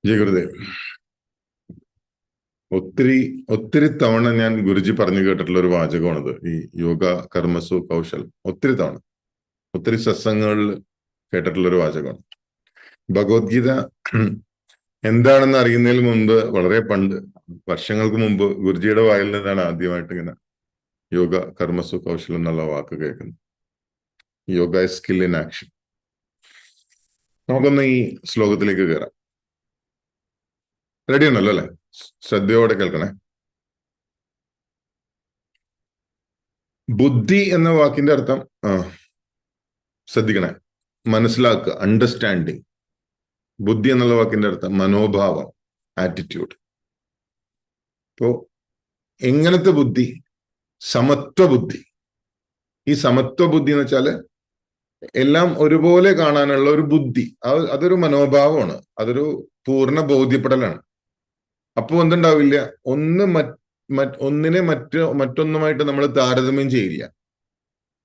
ജയ ഗുരുദേവ്. ഒത്തിരി ഒത്തിരി തവണ ഞാൻ ഗുരുജി പറഞ്ഞു കേട്ടിട്ടുള്ള ഒരു വാചകമാണിത്. ഈ യോഗ കർമ്മസു കൗശലം ഒത്തിരി തവണ ഒത്തിരി സത്സംഗങ്ങളിൽ കേട്ടിട്ടുള്ള ഒരു വാചകമാണ്. ഭഗവത്ഗീത എന്താണെന്ന് അറിയുന്നതിന് മുമ്പ്, വളരെ പണ്ട് വർഷങ്ങൾക്ക് മുമ്പ് ഗുരുജിയുടെ വായിൽ നിന്നാണ് ആദ്യമായിട്ട് ഇങ്ങനെ യോഗ കർമ്മസു കൗശലം എന്നുള്ള വാക്ക് കേൾക്കുന്നത്. Yoga is skill in action. നമുക്കൊന്ന് ഈ ശ്ലോകത്തിലേക്ക് കയറാം. റെഡിയാണല്ലോ അല്ലെ? ശ്രദ്ധയോടെ കേൾക്കണേ. ബുദ്ധി എന്ന വാക്കിന്റെ അർത്ഥം ശ്രദ്ധിക്കണേ, മനസ്സിലാക്കുക, അണ്ടർസ്റ്റാൻഡിങ്. ബുദ്ധി എന്നുള്ള വാക്കിന്റെ അർത്ഥം മനോഭാവം, ആറ്റിറ്റ്യൂഡ്. ഇപ്പോ എങ്ങനത്തെ ബുദ്ധി? സമത്വ ബുദ്ധി. ഈ സമത്വ ബുദ്ധി എന്ന് വെച്ചാല് എല്ലാം ഒരുപോലെ കാണാനുള്ള ഒരു ബുദ്ധി. അതൊരു മനോഭാവമാണ്, അതൊരു പൂർണ്ണ ബോധ്യപ്പെടലാണ്. അപ്പോ എന്തുണ്ടാവില്ല, ഒന്നിനെ മറ്റൊന്നുമായിട്ട് നമ്മൾ താരതമ്യം ചെയ്യില്ല.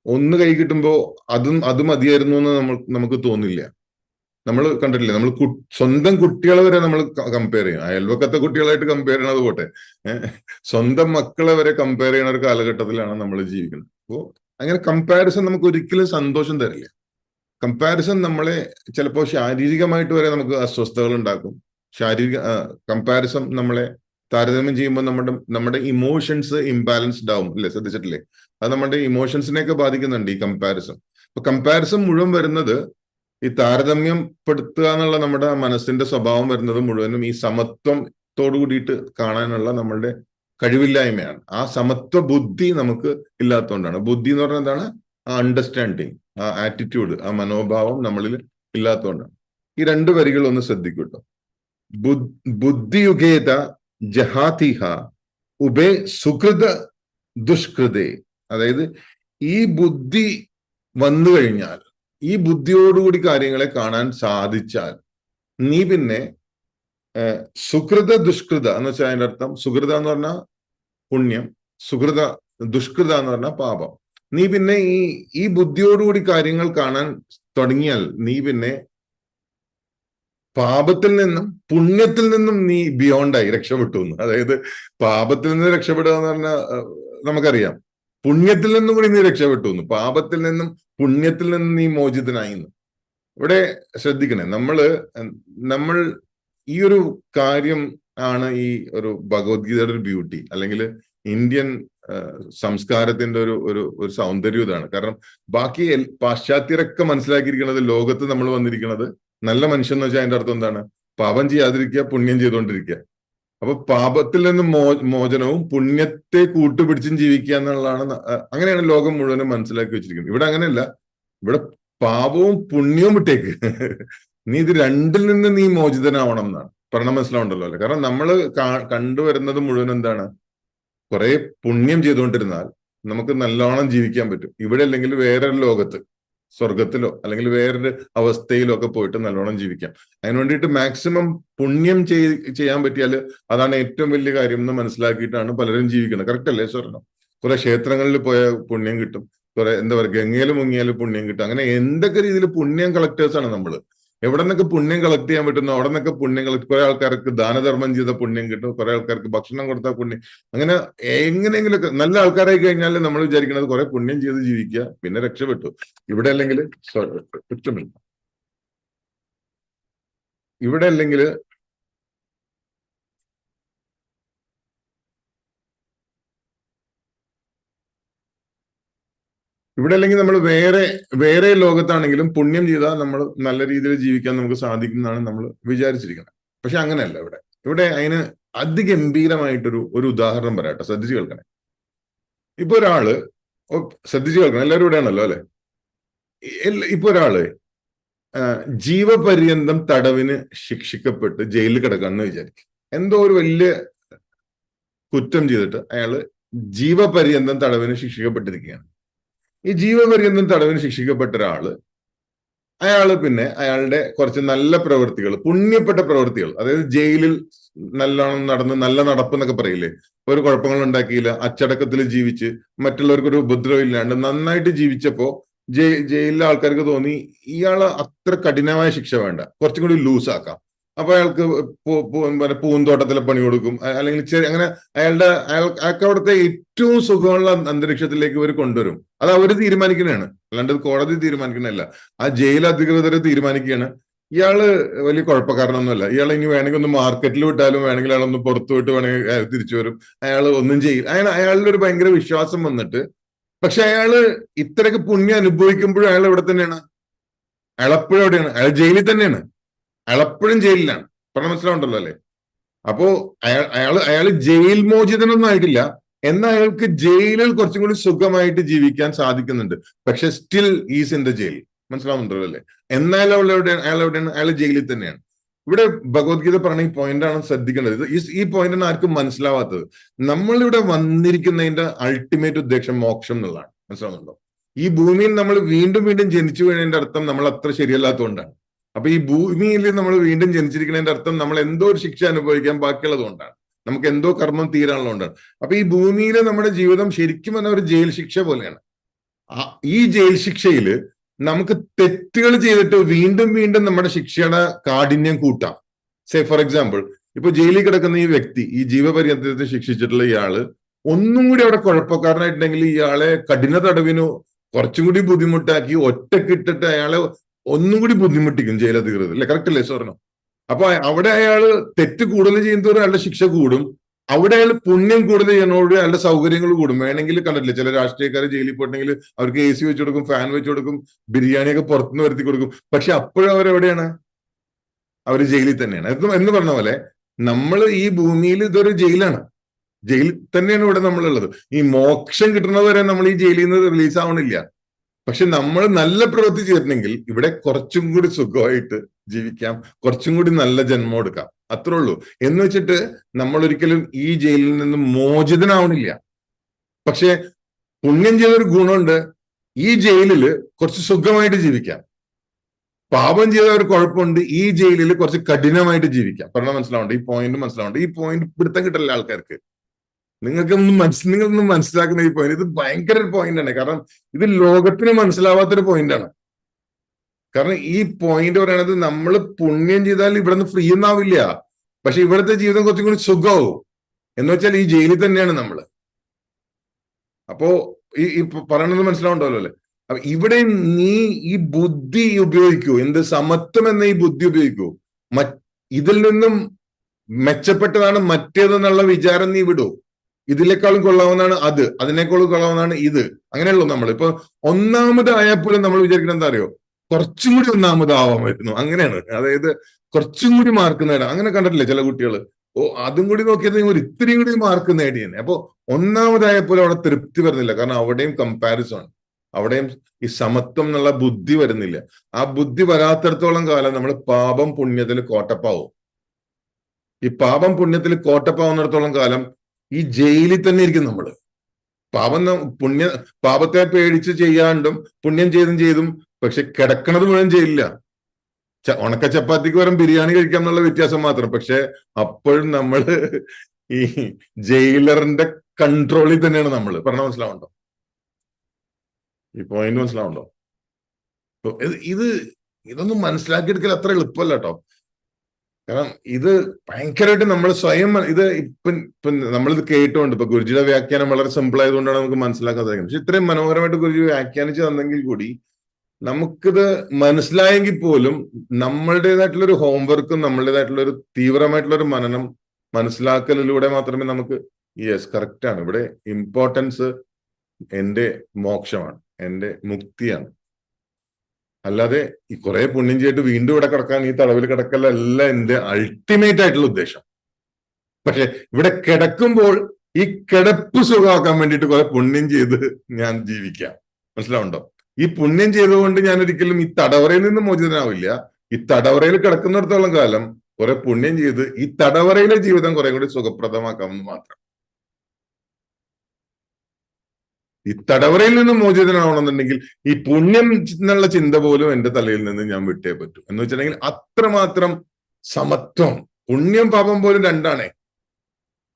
ഒന്ന് കൈ കിട്ടുമ്പോ അത് മതിയായിരുന്നു എന്ന് നമുക്ക് തോന്നില്ല. നമ്മൾ കണ്ടിട്ടില്ലേ, നമ്മൾ സ്വന്തം കുട്ടികളെ വരെ നമ്മൾ കമ്പയർ ചെയ്യും. അയൽവക്കത്തെ കുട്ടികളായിട്ട് കമ്പയർ ചെയ്യണത് പോട്ടെ, സ്വന്തം മക്കളെ വരെ കമ്പയർ ചെയ്യുന്ന ഒരു കാലഘട്ടത്തിലാണ് നമ്മൾ ജീവിക്കുന്നത്. അപ്പോ അങ്ങനെ കമ്പാരിസൺ നമുക്ക് ഒരിക്കലും സന്തോഷം തരില്ല. കമ്പാരിസൺ നമ്മളെ ചിലപ്പോൾ ശാരീരികമായിട്ട് വരെ നമുക്ക് അസ്വസ്ഥതകൾ ഉണ്ടാക്കും. കമ്പാരിസൺ നമ്മളെ താരതമ്യം ചെയ്യുമ്പോൾ നമ്മുടെ ഇമോഷൻസ് ഇംബാലൻസ്ഡ് ആവും. അല്ലെ? ശ്രദ്ധിച്ചിട്ടില്ലേ? അത് നമ്മുടെ ഇമോഷൻസിനെയൊക്കെ ബാധിക്കുന്നുണ്ട് ഈ കമ്പാരിസൺ. അപ്പൊ കമ്പാരിസൺ മുഴുവൻ വരുന്നത്, ഈ താരതമ്യപ്പെടുത്തുക എന്നുള്ള നമ്മുടെ മനസ്സിന്റെ സ്വഭാവം വരുന്നത് മുഴുവനും ഈ സമത്വത്തോടു കൂടിയിട്ട് കാണാനുള്ള നമ്മളുടെ കഴിവില്ലായ്മയാണ്. ആ സമത്വ ബുദ്ധി നമുക്ക് ഇല്ലാത്തതുകൊണ്ടാണ്. ബുദ്ധി എന്ന് പറഞ്ഞാൽ എന്താണ്? ആ അണ്ടർസ്റ്റാൻഡിങ്, ആ ആറ്റിറ്റ്യൂഡ്, ആ മനോഭാവം നമ്മളിൽ ഇല്ലാത്തതുകൊണ്ടാണ്. ഈ രണ്ട് വരികൾ ഒന്ന് ശ്രദ്ധിക്കൂട്ടോ. ബുദ്ധിയുഗേത ജഹാതിഹ ഉബേ സുഹൃത ദുഷ്കൃതേ. അതായത് ഈ ബുദ്ധി വന്നു കഴിഞ്ഞാൽ, ഈ ബുദ്ധിയോടുകൂടി കാര്യങ്ങളെ കാണാൻ സാധിച്ചാൽ, നീ പിന്നെ സുഹൃത ദുഷ്കൃത എന്ന് വെച്ചാൽ അതിന്റെ അർത്ഥം, സുഹൃത എന്ന് പറഞ്ഞാൽ പുണ്യം, സുഹൃത ദുഷ്കൃത എന്ന് പറഞ്ഞാൽ പാപം. നീ പിന്നെ ഈ ബുദ്ധിയോടുകൂടി കാര്യങ്ങൾ കാണാൻ തുടങ്ങിയാൽ നീ പിന്നെ പാപത്തിൽ നിന്നും പുണ്യത്തിൽ നിന്നും നീ ബിയോണ്ടായി രക്ഷപ്പെട്ടു എന്ന്. അതായത് പാപത്തിൽ നിന്ന് രക്ഷപ്പെടുക എന്ന് പറഞ്ഞാൽ നമുക്കറിയാം, പുണ്യത്തിൽ നിന്നും കൂടി നീ രക്ഷപ്പെട്ടു എന്ന്. പാപത്തിൽ നിന്നും പുണ്യത്തിൽ നിന്നും നീ മോചിതനായി എന്ന്. ഇവിടെ ശ്രദ്ധിക്കണേ, നമ്മൾ ഈ ഒരു കാര്യം ആണ് ഈ ഒരു ഭഗവത്ഗീതയുടെ ഒരു ബ്യൂട്ടി, അല്ലെങ്കിൽ ഇന്ത്യൻ സംസ്കാരത്തിന്റെ ഒരു സൗന്ദര്യം ഇതാണ്. കാരണം ബാക്കി പാശ്ചാത്യരൊക്കെ മനസ്സിലാക്കിയിരിക്കുന്നത്, ലോകത്ത് നമ്മൾ വന്നിരിക്കുന്നത് നല്ല മനുഷ്യൻ എന്ന് വെച്ചാൽ അതിന്റെ അർത്ഥം എന്താണ്? പാപം ചെയ്യാതിരിക്കുക, പുണ്യം ചെയ്തുകൊണ്ടിരിക്കുക. അപ്പൊ പാപത്തിൽ നിന്നും മോചനവും പുണ്യത്തെ കൂട്ടുപിടിച്ചും ജീവിക്കുക എന്നുള്ളതാണ്. അങ്ങനെയാണ് ലോകം മുഴുവനും മനസ്സിലാക്കി വെച്ചിരിക്കുന്നത്. ഇവിടെ അങ്ങനെയല്ല. ഇവിടെ പാപവും പുണ്യവും വിട്ടേക്ക്, നീ ഇത് രണ്ടിൽ നിന്ന് നീ മോചിതനാവണം എന്നാണ് പറഞ്ഞ. മനസ്സിലാവുണ്ടല്ലോ അല്ലെ? കാരണം നമ്മൾ കണ്ടുവരുന്നത് മുഴുവൻ എന്താണ്? കുറെ പുണ്യം ചെയ്തുകൊണ്ടിരുന്നാൽ നമുക്ക് നല്ലോണം ജീവിക്കാൻ പറ്റും. ഇവിടെ അല്ലെങ്കിൽ വേറൊരു ലോകത്ത്, സ്വർഗത്തിലോ അല്ലെങ്കിൽ വേറൊരു അവസ്ഥയിലോ ഒക്കെ പോയിട്ട് നല്ലോണം ജീവിക്കാം. അതിന് വേണ്ടിയിട്ട് മാക്സിമം പുണ്യം ചെയ്യാൻ പറ്റിയാൽ അതാണ് ഏറ്റവും വലിയ കാര്യം എന്ന് മനസ്സിലാക്കിയിട്ടാണ് പലരും ജീവിക്കുന്നത്. കറക്റ്റ് അല്ലേ സ്വർണം? കുറെ ക്ഷേത്രങ്ങളിൽ പോയ പുണ്യം കിട്ടും, കുറെ എന്താ പറയുക, ഗംഗയിൽ മുങ്ങിയാൽ പുണ്യം കിട്ടും. അങ്ങനെ എന്തൊക്കെ രീതിയിൽ പുണ്യം കളക്ടേഴ്സ് ആണ് നമ്മൾ. എവിടെ നിന്നൊക്കെ പുണ്യം കളക്ട് ചെയ്യാൻ പറ്റുന്നു അവിടെ നിന്നൊക്കെ പുണ്യം കളക്ട്. കുറെ ആൾക്കാർക്ക് ദാനധർമ്മം ചെയ്ത പുണ്യം കിട്ടും, കുറെ ആൾക്കാർക്ക് ഭക്ഷണം കൊടുത്ത പുണ്യം. അങ്ങനെ എങ്ങനെയെങ്കിലൊക്കെ നല്ല ആൾക്കാരായി കഴിഞ്ഞാൽ നമ്മൾ വിചാരിക്കുന്നത് കുറെ പുണ്യം ചെയ്ത് ജീവിക്കുക, പിന്നെ രക്ഷപ്പെട്ടു. ഇവിടെ അല്ലെങ്കിൽ ഇവിടെ അല്ലെങ്കിൽ നമ്മൾ വേറെ ലോകത്താണെങ്കിലും പുണ്യം ചെയ്താൽ നമ്മൾ നല്ല രീതിയിൽ ജീവിക്കാൻ നമുക്ക് സാധിക്കുന്നതാണ് നമ്മൾ വിചാരിച്ചിരിക്കുന്നത്. പക്ഷെ അങ്ങനെയല്ല. ഇവിടെ അതിന് അതിഗംഭീരമായിട്ടൊരു ഉദാഹരണം പറയാട്ടോ. ശ്രദ്ധിച്ചു കേൾക്കണേ. ഇപ്പൊ ഒരാള് ശ്രദ്ധിച്ചു കേൾക്കണം, എല്ലാവരും ഇവിടെയാണല്ലോ അല്ലെ? ഇപ്പൊ ഒരാള് ജീവപര്യന്തം തടവിന് ശിക്ഷിക്കപ്പെട്ട് ജയിലിൽ കിടക്കാന്ന് വിചാരിക്കും. എന്തോ ഒരു വലിയ കുറ്റം ചെയ്തിട്ട് അയാള് ജീവപര്യന്തം തടവിന് ശിക്ഷിക്കപ്പെട്ടിരിക്കുകയാണ്. ഈ ജീവപര്യന്തം തടവിന് ശിക്ഷിക്കപ്പെട്ട അയാള് പിന്നെ അയാളുടെ കുറച്ച് നല്ല പ്രവൃത്തികൾ, പുണ്യപ്പെട്ട പ്രവൃത്തികൾ, അതായത് ജയിലിൽ നല്ലോണം നടന്ന് നല്ല നടപ്പ് എന്നൊക്കെ പറയില്ലേ, ഒരു കുഴപ്പങ്ങൾ ഉണ്ടാക്കിയില്ല, അച്ചടക്കത്തിൽ ജീവിച്ച് മറ്റുള്ളവർക്കൊരു ഉപദ്രവം ഇല്ലാണ്ട് നന്നായിട്ട് ജീവിച്ചപ്പോ ജയിലിലെ ആൾക്കാർക്ക് തോന്നി ഇയാള് അത്ര കഠിനമായ ശിക്ഷ വേണ്ട, കുറച്ചും കൂടി ലൂസ് ആക്കാം, അപ്പൊ അയാൾക്ക് പൂന്തോട്ടത്തിലെ പണി കൊടുക്കും, അല്ലെങ്കിൽ അങ്ങനെ അയാൾക്ക് അവിടുത്തെ ഏറ്റവും സുഖമുള്ള അന്തരീക്ഷത്തിലേക്ക് ഇവർ കൊണ്ടുവരും. അത് അവർ തീരുമാനിക്കുന്നതാണ്, അല്ലാണ്ട് കോടതി തീരുമാനിക്കുന്നതല്ല. ആ ജയിൽ അധികൃതർ തീരുമാനിക്കുകയാണ്. ഇയാള് വലിയ കുഴപ്പക്കാരനൊന്നുമല്ല, ഇയാൾ ഇനി വേണമെങ്കിൽ ഒന്ന് മാർക്കറ്റിൽ വിട്ടാലും വേണമെങ്കിൽ അയാളൊന്ന് പുറത്തു വിട്ട് വേണമെങ്കിൽ അയാൾ തിരിച്ചു വരും, അയാൾ ഒന്നും ചെയ്യും. അയാളുടെ ഒരു ഭയങ്കര വിശ്വാസം വന്നിട്ട്, പക്ഷെ അയാള് ഇത്രയൊക്കെ പുണ്യം അനുഭവിക്കുമ്പോഴും അയാൾ എവിടെ തന്നെയാണ്? അയാൾ എപ്പോഴും എവിടെയാണ്? അയാൾ ജയിലിൽ തന്നെയാണ്, അയാൾ എപ്പോഴും ജയിലിലാണ്. പറഞ്ഞ മനസ്സിലാവുണ്ടല്ലോ അല്ലെ? അപ്പോ അയാള് ജയിൽ മോചിതനൊന്നും ആയിട്ടില്ല, എന്നാൽ അയാൾക്ക് ജയിലിൽ കുറച്ചും കൂടി സുഖമായിട്ട് ജീവിക്കാൻ സാധിക്കുന്നുണ്ട്. പക്ഷെ still is in the jail. മനസ്സിലാവുന്നുണ്ടല്ലോ അല്ലെ? എന്നാൽ അയാൾ എവിടെയാണ്? അയാൾ ജയിലിൽ തന്നെയാണ്. ഇവിടെ ഭഗവത്ഗീത പറഞ്ഞ ഈ പോയിന്റാണ് ശ്രദ്ധിക്കേണ്ടത്. ഈ പോയിന്റാണ് ആർക്കും മനസ്സിലാവാത്തത്. നമ്മളിവിടെ വന്നിരിക്കുന്നതിന്റെ അൾട്ടിമേറ്റ് ഉദ്ദേശം മോക്ഷം എന്നുള്ളതാണ്. മനസ്സിലാവുന്നുണ്ടോ? ഈ ഭൂമിയിൽ നമ്മൾ വീണ്ടും വീണ്ടും ജനിച്ചു വീണതിന്റെ അർത്ഥം നമ്മൾ അത്ര ശരിയല്ലാത്തതുകൊണ്ടാണ്. അപ്പൊ ഈ ഭൂമിയിൽ നമ്മൾ വീണ്ടും ജനിച്ചിരിക്കുന്നതിന്റെ അർത്ഥം നമ്മൾ എന്തോ ഒരു ശിക്ഷ അനുഭവിക്കാൻ ബാക്കിയുള്ളത് കൊണ്ടാണ്, നമുക്ക് എന്തോ കർമ്മം തീരാനുള്ളതുകൊണ്ടാണ്. അപ്പൊ ഈ ഭൂമിയിലെ നമ്മുടെ ജീവിതം ശരിക്കും പറഞ്ഞ ഒരു ജയിൽ ശിക്ഷ പോലെയാണ്. ഈ ജയിൽ ശിക്ഷയില് നമുക്ക് തെറ്റുകൾ ചെയ്തിട്ട് വീണ്ടും വീണ്ടും നമ്മുടെ ശിക്ഷയുടെ കാഠിന്യം കൂട്ടാം. സേ ഫോർ എക്സാമ്പിൾ, ഇപ്പൊ ജയിലിൽ കിടക്കുന്ന ഈ വ്യക്തി, ഈ ജീവപര്യന്തത്തിന് ശിക്ഷിച്ചിട്ടുള്ള ഇയാള് ഒന്നും കൂടി അവിടെ കുഴപ്പക്കാരനായിട്ടുണ്ടെങ്കിൽ ഇയാളെ കഠിന തടവിനു കുറച്ചും കൂടി ബുദ്ധിമുട്ടാക്കി ഒറ്റക്കിട്ടിട്ട് അയാളെ ഒന്നും കൂടി ബുദ്ധിമുട്ടിക്കും ജയിലധികൃതർ, അല്ലെ? കറക്റ്റ് അല്ലേ സ്വർണം? അപ്പൊ അവിടെ അയാൾ തെറ്റ് കൂടുതൽ ചെയ്യുന്നതോടെ അയാളുടെ ശിക്ഷ കൂടും. അവിടെ അയാൾ പുണ്യം കൂടുതൽ ചെയ്യുന്നതോടെ അയാളുടെ സൗകര്യങ്ങൾ കൂടും. വേണമെങ്കിൽ കണ്ടിട്ടില്ല, ചില രാഷ്ട്രീയക്കാർ ജയിലിൽ പോയിട്ടുണ്ടെങ്കിൽ അവർക്ക് AC വെച്ച് കൊടുക്കും, ഫാൻ വെച്ച് കൊടുക്കും, ബിരിയാണിയൊക്കെ പുറത്തുനിന്ന് വരുത്തി കൊടുക്കും. പക്ഷെ അപ്പോഴും അവരെവിടെയാണ്? അവർ ജയിലിൽ തന്നെയാണ്. എന്ന് പറഞ്ഞ പോലെ നമ്മൾ ഈ ഭൂമിയിൽ ഇതൊരു ജയിലാണ്, ജയിൽ തന്നെയാണ് ഇവിടെ നമ്മളുള്ളത്. ഈ മോക്ഷം കിട്ടുന്നവരെ നമ്മൾ ഈ ജയിലിൽ നിന്ന് റിലീസ് ആവണില്ല. പക്ഷെ നമ്മൾ നല്ല പ്രവൃത്തി ചെയ്തിട്ടുണ്ടെങ്കിൽ ഇവിടെ കുറച്ചും കൂടി സുഖമായിട്ട് ജീവിക്കാം, കുറച്ചും കൂടി നല്ല ജന്മം എടുക്കാം. അത്രേ ഉള്ളൂ. എന്ന് വെച്ചിട്ട് നമ്മൾ ഒരിക്കലും ഈ ജയിലിൽ നിന്ന് മോചിതനാവണില്ല. പക്ഷെ പുണ്യം ചെയ്തൊരു ഗുണമുണ്ട്, ഈ ജയിലില് കുറച്ച് സുഖമായിട്ട് ജീവിക്കാം. പാപം ചെയ്ത ഒരു കുഴപ്പമുണ്ട്, ഈ ജയിലിൽ കുറച്ച് കഠിനമായിട്ട് ജീവിക്കാം. പറഞ്ഞാൽ മനസ്സിലാവുണ്ട്? ഈ പോയിന്റ് മനസ്സിലാവുണ്ട്? ഈ പോയിന്റ് പിടുത്തം കിട്ടില്ല ആൾക്കാർക്ക്. നിങ്ങളൊന്നും മനസ്സിലാക്കുന്ന ഈ പോയിന്റ്, ഇത് ഭയങ്കര ഒരു പോയിന്റ് ആണ്. കാരണം ഇത് ലോകത്തിന് മനസ്സിലാവാത്തൊരു പോയിന്റ് ആണ്. കാരണം ഈ പോയിന്റ് പറയണത് നമ്മൾ പുണ്യം ചെയ്താൽ ഇവിടെ നിന്ന് ഫ്രീ ഒന്നാവില്ല, പക്ഷെ ഇവിടുത്തെ ജീവിതം കുറച്ചും കൂടി സുഖമാവും. എന്ന് വെച്ചാൽ ഈ ജയിലിൽ തന്നെയാണ് നമ്മള്. അപ്പോ ഈ പറയണത് മനസ്സിലാവുണ്ടല്ലോ അല്ലെ? അപ്പൊ ഇവിടെ നീ ഈ ബുദ്ധി ഉപയോഗിക്കൂ, എന്ത് സമത്വം എന്ന ഈ ബുദ്ധി ഉപയോഗിക്കൂ. ഇതിൽ നിന്നും മെച്ചപ്പെട്ടതാണ് മറ്റേതെന്നുള്ള വിചാരം നീ വിടൂ. ഇതിനേക്കാളും കൊള്ളാവുന്നതാണ് അത്, അതിനേക്കാളും കൊള്ളാവുന്നതാണ് ഇത്. അങ്ങനെയുള്ളൂ. നമ്മൾ ഇപ്പൊ ഒന്നാമതായപ്പോലും നമ്മൾ വിചാരിക്കുന്നത് എന്താ അറിയോ? കുറച്ചും കൂടി ഒന്നാമതാവാമായിരുന്നു. അങ്ങനെയാണ്. അതായത് കുറച്ചും കൂടി മാർക്ക് നേടാം. അങ്ങനെ കണ്ടിട്ടില്ലേ ചില കുട്ടികൾ? അതും കൂടി നോക്കിയത് ഒരു ഇത്തിരി കൂടി മാർക്ക് നേടിയെന്നെ. അപ്പൊ ഒന്നാമതായപ്പോലും അവിടെ തൃപ്തി വരുന്നില്ല. കാരണം അവിടെയും കമ്പാരിസൺ, അവിടെയും ഈ സമത്വം എന്നുള്ള ബുദ്ധി വരുന്നില്ല. ആ ബുദ്ധി വരാത്തിടത്തോളം കാലം നമ്മൾ പാപം പുണ്യത്തിൽ കോട്ടപ്പാവും. ഈ പാപം പുണ്യത്തിൽ കോട്ടപ്പാവുന്നിടത്തോളം കാലം ഈ ജയിലിൽ തന്നെ ഇരിക്കും നമ്മള്. പാപത്തെ പേടിച്ച് ചെയ്യാണ്ടും പുണ്യം ചെയ്തും പക്ഷെ കിടക്കണത് മുഴുവൻ ജയിലില്ല. ഉണക്ക ചപ്പാത്തിക്ക് പകരം ബിരിയാണി കഴിക്കാം എന്നുള്ള വ്യത്യാസം മാത്രം. പക്ഷെ അപ്പോഴും നമ്മള് ഈ ജയിലറിന്റെ കൺട്രോളിൽ തന്നെയാണ് നമ്മൾ. പറഞ്ഞ മനസ്സിലാവുണ്ടോ? ഈ പോയിന്റ് മനസ്സിലാവുണ്ടോ? ഇതൊന്നും മനസ്സിലാക്കിയെടുക്കൽ അത്ര എളുപ്പമല്ല കേട്ടോ. കാരണം ഇത് ഭയങ്കരമായിട്ട് നമ്മൾ സ്വയം ഇപ്പം നമ്മളിത് കേട്ടുകൊണ്ട്, ഇപ്പൊ ഗുരുജിയുടെ വ്യാഖ്യാനം വളരെ സിമ്പിൾ ആയതുകൊണ്ടാണ് നമുക്ക് മനസ്സിലാക്കാൻ സാധിക്കുന്നത്. പക്ഷെ ഇത്രയും മനോഹരമായിട്ട് ഗുരുജി വ്യാഖ്യാനിച്ച് തന്നെങ്കിൽ കൂടി നമുക്കിത് മനസ്സിലായെങ്കിൽ പോലും നമ്മളുടേതായിട്ടുള്ള ഒരു ഹോംവർക്കും നമ്മളുടേതായിട്ടുള്ള ഒരു തീവ്രമായിട്ടുള്ള ഒരു മനനം മനസ്സിലാക്കലിലൂടെ മാത്രമേ നമുക്ക് യെസ് കറക്റ്റ് ആണ്, ഇവിടെ ഇമ്പോർട്ടൻസ് എന്റെ മോക്ഷമാണ്, എന്റെ മുക്തിയാണ്, അല്ലാതെ ഈ കുറെ പുണ്യം ചെയ്തിട്ട് വീണ്ടും ഇവിടെ കിടക്കാൻ, ഈ തടവിൽ കിടക്കലല്ല എന്റെ അൾട്ടിമേറ്റ് ആയിട്ടുള്ള ഉദ്ദേശം. പക്ഷെ ഇവിടെ കിടക്കുമ്പോൾ ഈ കിടപ്പ് സുഖമാക്കാൻ വേണ്ടിയിട്ട് കുറെ പുണ്യം ചെയ്ത് ഞാൻ ജീവിക്കാം. മനസ്സിലാവുണ്ടോ? ഈ പുണ്യം ചെയ്തുകൊണ്ട് ഞാൻ ഒരിക്കലും ഈ തടവറയിൽ നിന്ന് മോചിതനാവില്ല. ഈ തടവറയിൽ കിടക്കുന്നിടത്തോളം കാലം കുറെ പുണ്യം ചെയ്ത് ഈ തടവറയിലെ ജീവിതം കുറെ കൂടി സുഖപ്രദമാക്കാമെന്ന് മാത്രം. ഈ തടവറയിൽ നിന്ന് മോചിതനാവണമെന്നുണ്ടെങ്കിൽ ഈ പുണ്യം എന്നുള്ള ചിന്ത പോലും എന്റെ തലയിൽ നിന്ന് ഞാൻ വിട്ടേ പറ്റൂ. എന്ന് വെച്ചിട്ടുണ്ടെങ്കിൽ അത്രമാത്രം സമത്വം, പുണ്യം പാപം പോലും രണ്ടാണേ,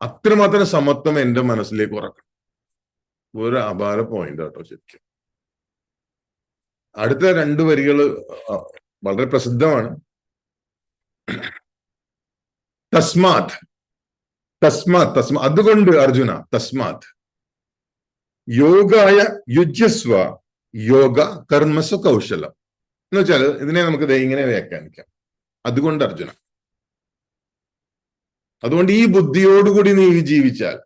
അത്രമാത്രം സമത്വം എന്റെ മനസ്സിലേക്ക് ഉറക്കണം. ഒരു അപാര പോയിന്റ് കേട്ടോ ശരിക്കും. അടുത്ത 2 വരികള് വളരെ പ്രസിദ്ധമാണ്. തസ്മാത് അതുകൊണ്ട് അർജുന തസ്മാത് യോഗായ യുജ്യസ്വ യോഗ കർമ്മസു കൗശലം എന്ന് വെച്ചാൽ ഇതിനെ നമുക്ക് ഇങ്ങനെ വ്യാഖ്യാനിക്കാം. അതുകൊണ്ട് അർജുന, അതുകൊണ്ട് ഈ ബുദ്ധിയോടുകൂടി നീ ജീവിച്ചാൽ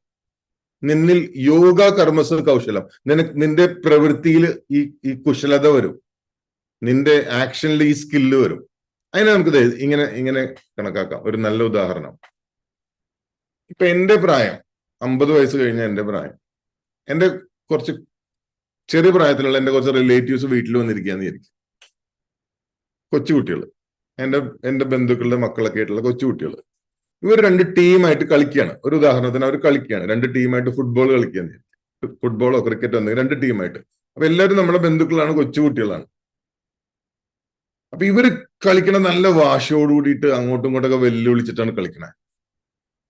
നിന്നിൽ യോഗ കർമ്മസു കൗശലം, നിന്റെ പ്രവൃത്തിയിൽ ഈ കുശലത വരും, നിന്റെ ആക്ഷനിൽ ഈ സ്കില്ല് വരും. അതിനെ നമുക്ക് ഇങ്ങനെ കണക്കാക്കാം. ഒരു നല്ല ഉദാഹരണം, ഇപ്പൊ എന്റെ പ്രായം 50 വയസ്സ് കഴിഞ്ഞ എന്റെ പ്രായം, എന്റെ കുറച്ച് ചെറിയ പ്രായത്തിലുള്ള എന്റെ കുറച്ച് റിലേറ്റീവ്സ് വീട്ടിൽ വന്നിരിക്കുകയെന്ന് വിചാരിക്കും. കൊച്ചുകുട്ടികൾ, എന്റെ ബന്ധുക്കളുടെ മക്കളൊക്കെ ആയിട്ടുള്ള കൊച്ചുകുട്ടികൾ, ഇവർ 2 ടീമായിട്ട് കളിക്കുകയാണ്. ഒരു ഉദാഹരണത്തിന് അവർ കളിക്കുകയാണ്, 2 ടീമായിട്ട് ഫുട്ബോൾ കളിക്കുകയാണ്. ഫുട്ബോളോ ക്രിക്കറ്റോ 2 ടീമായിട്ട്. അപ്പൊ എല്ലാവരും നമ്മുടെ ബന്ധുക്കളാണ്, കൊച്ചുകുട്ടികളാണ്. അപ്പൊ ഇവര് കളിക്കണ നല്ല വാശിയോട് കൂടിയിട്ട് അങ്ങോട്ടും ഇങ്ങോട്ടൊക്കെ വെല്ലുവിളിച്ചിട്ടാണ് കളിക്കണത്.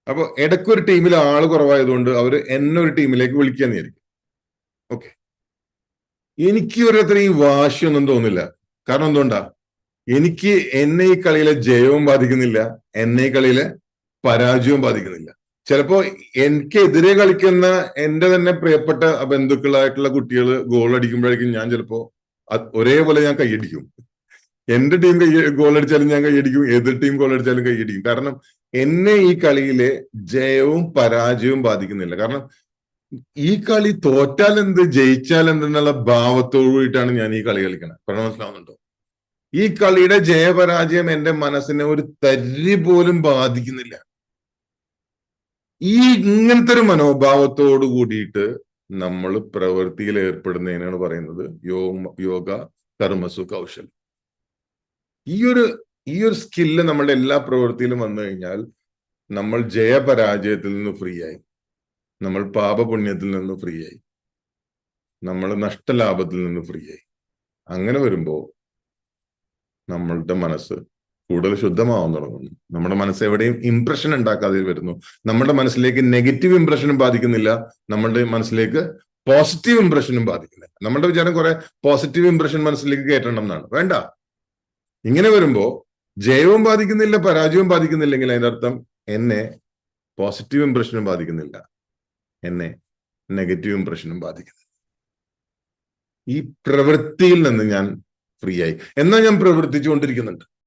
അപ്പൊ ഇടയ്ക്കൊരു ടീമിൽ ആള് കുറവായതുകൊണ്ട് അവര് എന്നെ ഒരു ടീമിലേക്ക് വിളിക്കാന്ന് വിചാരിക്കും. ഓക്കെ, എനിക്ക് ഒരത്ര ഈ വാശിയൊന്നും തോന്നില്ല. കാരണം എന്തുകൊണ്ടാ? എനിക്ക് എന്നെ ഈ കളിയിലെ ജയവും ബാധിക്കുന്നില്ല, എന്നെ ഈ കളിയിലെ പരാജയവും ബാധിക്കുന്നില്ല. ചിലപ്പോ എനിക്കെതിരെ കളിക്കുന്ന എന്റെ തന്നെ പ്രിയപ്പെട്ട ബന്ധുക്കളായിട്ടുള്ള കുട്ടികൾ ഗോൾ അടിക്കുമ്പോഴേക്കും ഞാൻ ചിലപ്പോ ഒരേപോലെ ഞാൻ കൈയടിക്കും. എന്റെ ടീം ഗോൾ അടിച്ചാലും ഞാൻ കൈയടിക്കും, എതിർ ടീം ഗോൾ അടിച്ചാലും കൈയടിക്കും. കാരണം എന്നെ ഈ കളിയിലെ ജയവും പരാജയവും ബാധിക്കുന്നില്ല. കാരണം ഈ കളി തോറ്റാൽ എന്ത് ജയിച്ചാൽ എന്തെന്നുള്ള ഭാവത്തോടു കൂടിയിട്ടാണ് ഞാൻ ഈ കളി കളിക്കുന്നത്. പറഞ്ഞ മനസ്സിലാവുന്നുണ്ടോ? ഈ കളിയുടെ ജയപരാജയം എന്റെ മനസ്സിനെ ഒരു തരി പോലും ബാധിക്കുന്നില്ല. ഈ ഇങ്ങനത്തെ ഒരു മനോഭാവത്തോടു കൂടിയിട്ട് നമ്മൾ പ്രവൃത്തിയിൽ ഏർപ്പെടുന്നതിനാണ് പറയുന്നത് യോഗ കർമ്മസു കൗശലം. ഈ ഒരു സ്കില്ല് നമ്മുടെ എല്ലാ പ്രവൃത്തിയിലും വന്നു കഴിഞ്ഞാൽ നമ്മൾ ജയപരാജയത്തിൽ നിന്ന് ഫ്രീ ആയി, നമ്മൾ പാപപുണ്യത്തിൽ നിന്ന് ഫ്രീ ആയി, നമ്മൾ നഷ്ടലാഭത്തിൽ നിന്ന് ഫ്രീ ആയി. അങ്ങനെ വരുമ്പോ നമ്മളുടെ മനസ്സ് കൂടുതൽ ശുദ്ധമാവാൻ തുടങ്ങുന്നു. നമ്മുടെ മനസ്സ് എവിടെയും ഇംപ്രഷൻ ഉണ്ടാക്കാതെ വരുന്നു. നമ്മുടെ മനസ്സിലേക്ക് നെഗറ്റീവ് ഇംപ്രഷനും ബാധിക്കുന്നില്ല, നമ്മളുടെ മനസ്സിലേക്ക് പോസിറ്റീവ് ഇംപ്രഷനും ബാധിക്കുന്നില്ല. നമ്മുടെ വിചാരം കുറെ പോസിറ്റീവ് ഇംപ്രഷൻ മനസ്സിലേക്ക് കയറ്റണം എന്നാണ്. വേണ്ട. ഇങ്ങനെ വരുമ്പോ ജയവും ബാധിക്കുന്നില്ല, പരാജയവും ബാധിക്കുന്നില്ലെങ്കിൽ അതിന്റെ അർത്ഥം എന്നെ പോസിറ്റീവ് ഇംപ്രഷനും ബാധിക്കുന്നില്ല, എന്നെ നെഗറ്റീവ് ഇംപ്രഷനും ബാധിക്കുന്നില്ല. ഈ പ്രവൃത്തിയിൽ നിന്ന് ഞാൻ ഫ്രീ ആയി. എന്നാൽ ഞാൻ പ്രവർത്തിച്ചുകൊണ്ടിരിക്കുന്നുണ്ട്.